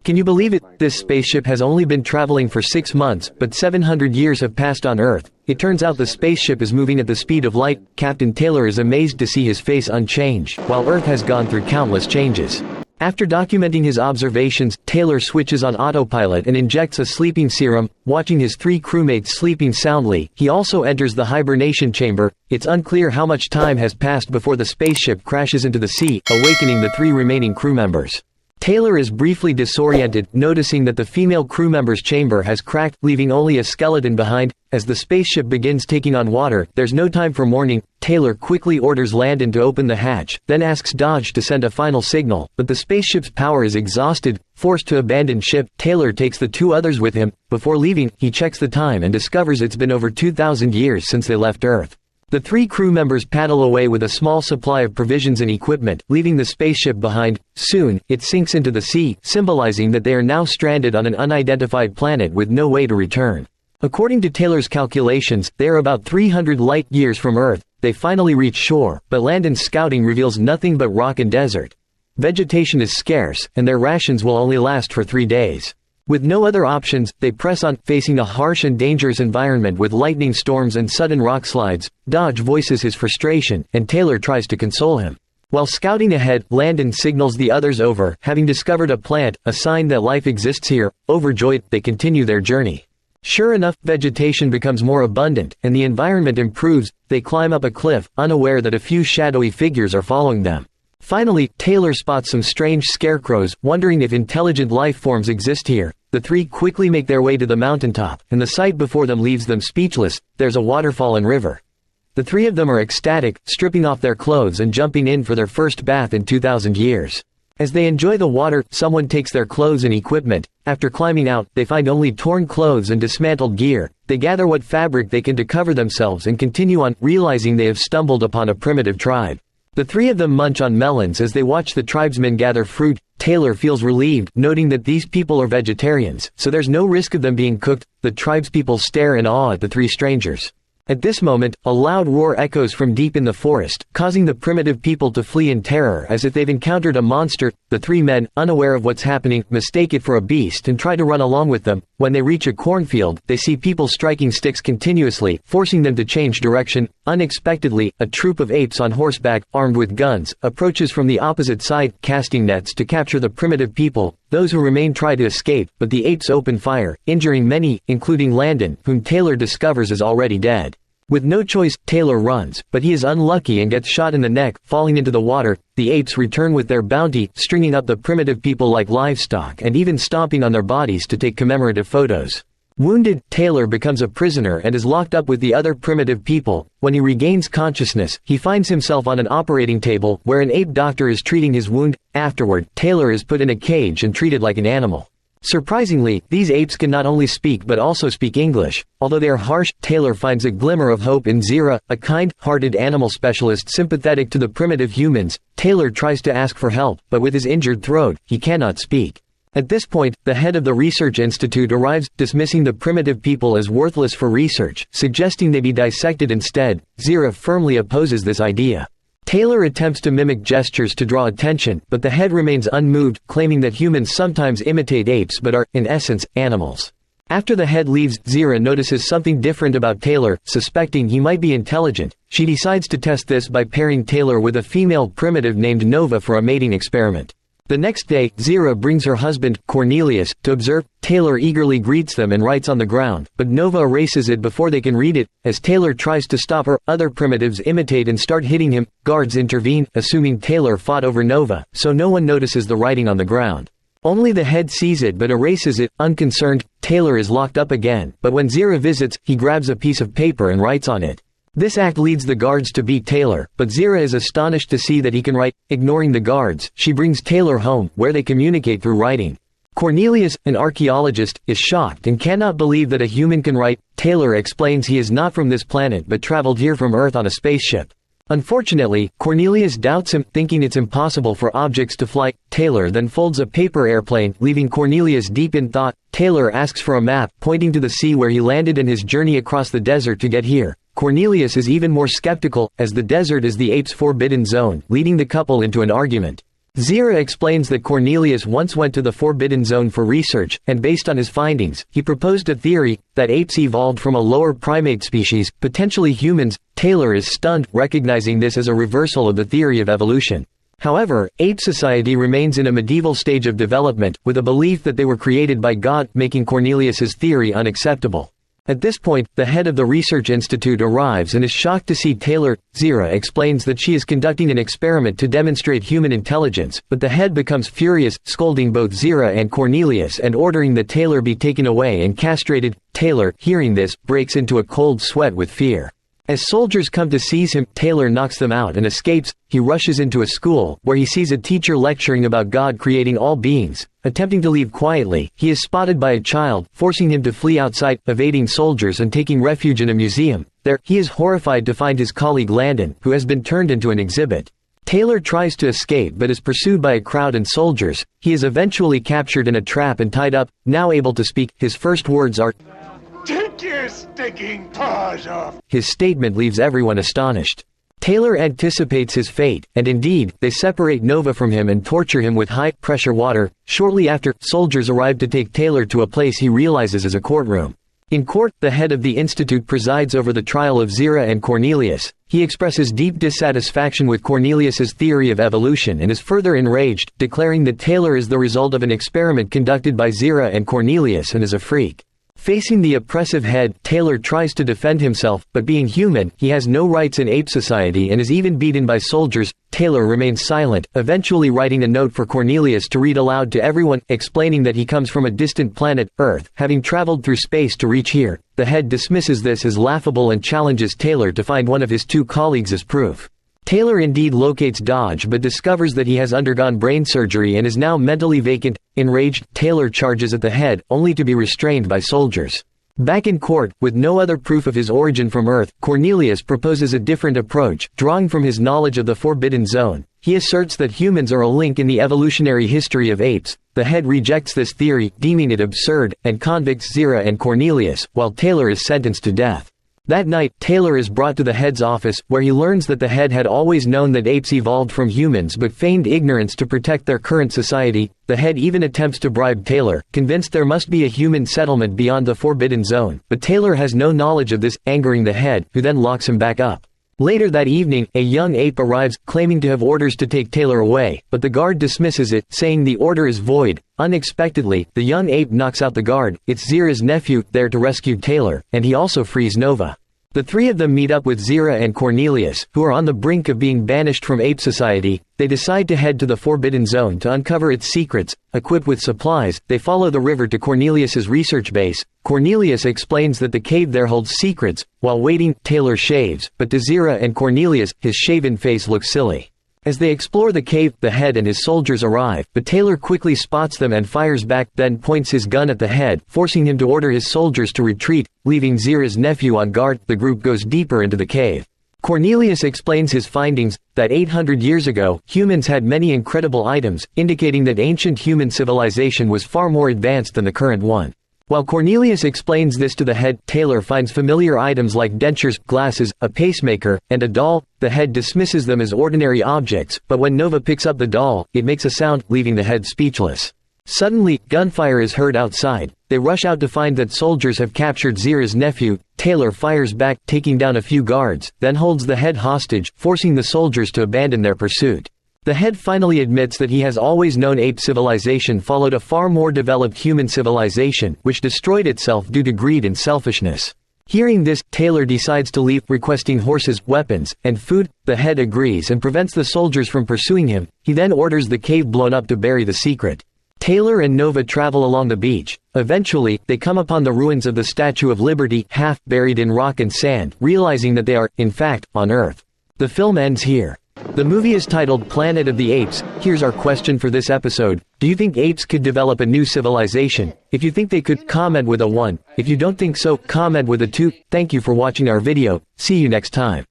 Can you believe it? This spaceship has only been traveling for 6 months, but 700 years have passed on Earth. It turns out the spaceship is moving at the speed of light. Captain Taylor is amazed to see his face unchanged, while Earth has gone through countless changes. After documenting his observations, Taylor switches on autopilot and injects a sleeping serum. Watching his 3 crewmates sleeping soundly, he also enters the hibernation chamber. It's unclear how much time has passed before the spaceship crashes into the sea, awakening the 3 remaining crew members. Taylor is briefly disoriented, noticing that the female crew member's chamber has cracked, leaving only a skeleton behind. As the spaceship begins taking on water, there's no time for mourning. Taylor quickly orders Landon to open the hatch, then asks Dodge to send a final signal, but the spaceship's power is exhausted. Forced to abandon ship, Taylor takes the 2 others with him. Before leaving, he checks the time and discovers it's been over 2,000 years since they left Earth. The 3 crew members paddle away with a small supply of provisions and equipment, leaving the spaceship behind. Soon, it sinks into the sea, symbolizing that they are now stranded on an unidentified planet with no way to return. According to Taylor's calculations, they are about 300 light-years from Earth. They finally reach shore, but Landon's scouting reveals nothing but rock and desert. Vegetation is scarce, and their rations will only last for 3 days. With no other options, they press on, facing a harsh and dangerous environment with lightning storms and sudden rock slides. Dodge voices his frustration, and Taylor tries to console him. While scouting ahead, Landon signals the others over, having discovered a plant, a sign that life exists here. Overjoyed, they continue their journey. Sure enough, vegetation becomes more abundant, and the environment improves. They climb up a cliff, unaware that a few shadowy figures are following them. Finally, Taylor spots some strange scarecrows, wondering if intelligent life forms exist here. The 3 quickly make their way to the mountaintop, and the sight before them leaves them speechless. There's a waterfall and river. The 3 of them are ecstatic, stripping off their clothes and jumping in for their first bath in 2,000 years. As they enjoy the water, someone takes their clothes and equipment. After climbing out, they find only torn clothes and dismantled gear. They gather what fabric they can to cover themselves and continue on, realizing they have stumbled upon a primitive tribe. The 3 of them munch on melons as they watch the tribesmen gather fruit. Taylor feels relieved, noting that these people are vegetarians, so there's no risk of them being cooked. The tribespeople stare in awe at the 3 strangers. At this moment, a loud roar echoes from deep in the forest, causing the primitive people to flee in terror as if they've encountered a monster. The 3 men, unaware of what's happening, mistake it for a beast and try to run along with them. When they reach a cornfield, they see people striking sticks continuously, forcing them to change direction. Unexpectedly, a troop of apes on horseback, armed with guns, approaches from the opposite side, casting nets to capture the primitive people. Those who remain try to escape, but the apes open fire, injuring many, including Landon, whom Taylor discovers is already dead. With no choice, Taylor runs, but he is unlucky and gets shot in the neck, falling into the water. The apes return with their bounty, stringing up the primitive people like livestock and even stomping on their bodies to take commemorative photos. Wounded, Taylor becomes a prisoner and is locked up with the other primitive people. When he regains consciousness, he finds himself on an operating table, where an ape doctor is treating his wound. Afterward, Taylor is put in a cage and treated like an animal. Surprisingly, these apes can not only speak but also speak English. Although they are harsh, Taylor finds a glimmer of hope in Zira, a kind-hearted animal specialist sympathetic to the primitive humans. Taylor tries to ask for help, but with his injured throat, he cannot speak. At this point, the head of the research institute arrives, dismissing the primitive people as worthless for research, suggesting they be dissected instead. Zira firmly opposes this idea. Taylor attempts to mimic gestures to draw attention, but the head remains unmoved, claiming that humans sometimes imitate apes but are, in essence, animals. After the head leaves, Zira notices something different about Taylor, suspecting he might be intelligent. She decides to test this by pairing Taylor with a female primitive named Nova for a mating experiment. The next day, Zira brings her husband, Cornelius, to observe. Taylor eagerly greets them and writes on the ground, but Nova erases it before they can read it. As Taylor tries to stop her, other primitives imitate and start hitting him. Guards intervene, assuming Taylor fought over Nova, so no one notices the writing on the ground. Only the head sees it but erases it. Unconcerned, Taylor is locked up again, but when Zira visits, he grabs a piece of paper and writes on it. This act leads the guards to beat Taylor, but Zira is astonished to see that he can write. Ignoring the guards, she brings Taylor home, where they communicate through writing. Cornelius, an archaeologist, is shocked and cannot believe that a human can write. Taylor explains he is not from this planet but traveled here from Earth on a spaceship. Unfortunately, Cornelius doubts him, thinking it's impossible for objects to fly. Taylor then folds a paper airplane, leaving Cornelius deep in thought. Taylor asks for a map, pointing to the sea where he landed and his journey across the desert to get here. Cornelius is even more skeptical, as the desert is the apes' forbidden zone, leading the couple into an argument. Zira explains that Cornelius once went to the Forbidden Zone for research, and based on his findings, he proposed a theory that apes evolved from a lower primate species, potentially humans. Taylor is stunned, recognizing this as a reversal of the theory of evolution. However, ape society remains in a medieval stage of development, with a belief that they were created by God, making Cornelius's theory unacceptable. At this point, the head of the research institute arrives and is shocked to see Taylor. Zira explains that she is conducting an experiment to demonstrate human intelligence, but the head becomes furious, scolding both Zira and Cornelius and ordering that Taylor be taken away and castrated. Taylor, hearing this, breaks into a cold sweat with fear. As soldiers come to seize him, Taylor knocks them out and escapes. He rushes into a school, where he sees a teacher lecturing about God creating all beings. Attempting to leave quietly, he is spotted by a child, forcing him to flee outside, evading soldiers and taking refuge in a museum. There, he is horrified to find his colleague Landon, who has been turned into an exhibit. Taylor tries to escape but is pursued by a crowd and soldiers. He is eventually captured in a trap and tied up. Now able to speak, his first words are, "Take your stinking paws off!" His statement leaves everyone astonished. Taylor anticipates his fate, and indeed, they separate Nova from him and torture him with high-pressure water. Shortly after, soldiers arrive to take Taylor to a place he realizes is a courtroom. In court, the head of the institute presides over the trial of Zira and Cornelius. He expresses deep dissatisfaction with Cornelius's theory of evolution and is further enraged, declaring that Taylor is the result of an experiment conducted by Zira and Cornelius and is a freak. Facing the oppressive head, Taylor tries to defend himself, but being human, he has no rights in ape society and is even beaten by soldiers. Taylor remains silent, eventually writing a note for Cornelius to read aloud to everyone, explaining that he comes from a distant planet, Earth, having traveled through space to reach here. The head dismisses this as laughable and challenges Taylor to find one of his two colleagues as proof. Taylor indeed locates Dodge but discovers that he has undergone brain surgery and is now mentally vacant. Enraged, Taylor charges at the head, only to be restrained by soldiers. Back in court, with no other proof of his origin from Earth, Cornelius proposes a different approach, drawing from his knowledge of the Forbidden Zone. He asserts that humans are a link in the evolutionary history of apes. The head rejects this theory, deeming it absurd, and convicts Zira and Cornelius, while Taylor is sentenced to death. That night, Taylor is brought to the head's office, where he learns that the head had always known that apes evolved from humans but feigned ignorance to protect their current society. The head even attempts to bribe Taylor, convinced there must be a human settlement beyond the Forbidden Zone, but Taylor has no knowledge of this, angering the head, who then locks him back up. Later that evening, a young ape arrives, claiming to have orders to take Taylor away, but the guard dismisses it, saying the order is void. Unexpectedly, the young ape knocks out the guard. It's Zira's nephew, there to rescue Taylor, and he also frees Nova. The three of them meet up with Zira and Cornelius, who are on the brink of being banished from ape society. They decide to head to the Forbidden Zone to uncover its secrets. Equipped with supplies, they follow the river to Cornelius's research base. Cornelius explains that the cave there holds secrets. While waiting, Taylor shaves, but to Zira and Cornelius, his shaven face looks silly. As they explore the cave, the head and his soldiers arrive, but Taylor quickly spots them and fires back, then points his gun at the head, forcing him to order his soldiers to retreat. Leaving Zira's nephew on guard, the group goes deeper into the cave. Cornelius explains his findings, that 800 years ago, humans had many incredible items, indicating that ancient human civilization was far more advanced than the current one. While Cornelius explains this to the head, Taylor finds familiar items like dentures, glasses, a pacemaker, and a doll. The head dismisses them as ordinary objects, but when Nova picks up the doll, it makes a sound, leaving the head speechless. Suddenly, gunfire is heard outside. They rush out to find that soldiers have captured Zira's nephew. Taylor fires back, taking down a few guards, then holds the head hostage, forcing the soldiers to abandon their pursuit. The head finally admits that he has always known ape civilization followed a far more developed human civilization, which destroyed itself due to greed and selfishness. Hearing this, Taylor decides to leave, requesting horses, weapons, and food. The head agrees and prevents the soldiers from pursuing him. He then orders the cave blown up to bury the secret. Taylor and Nova travel along the beach. Eventually, they come upon the ruins of the Statue of Liberty, half buried in rock and sand, realizing that they are, in fact, on Earth. The film ends here. The movie is titled Planet of the Apes. Here's our question for this episode. Do you think apes could develop a new civilization? If you think they could, comment with a 1. If you don't think so, comment with a 2. Thank you for watching our video. See you next time.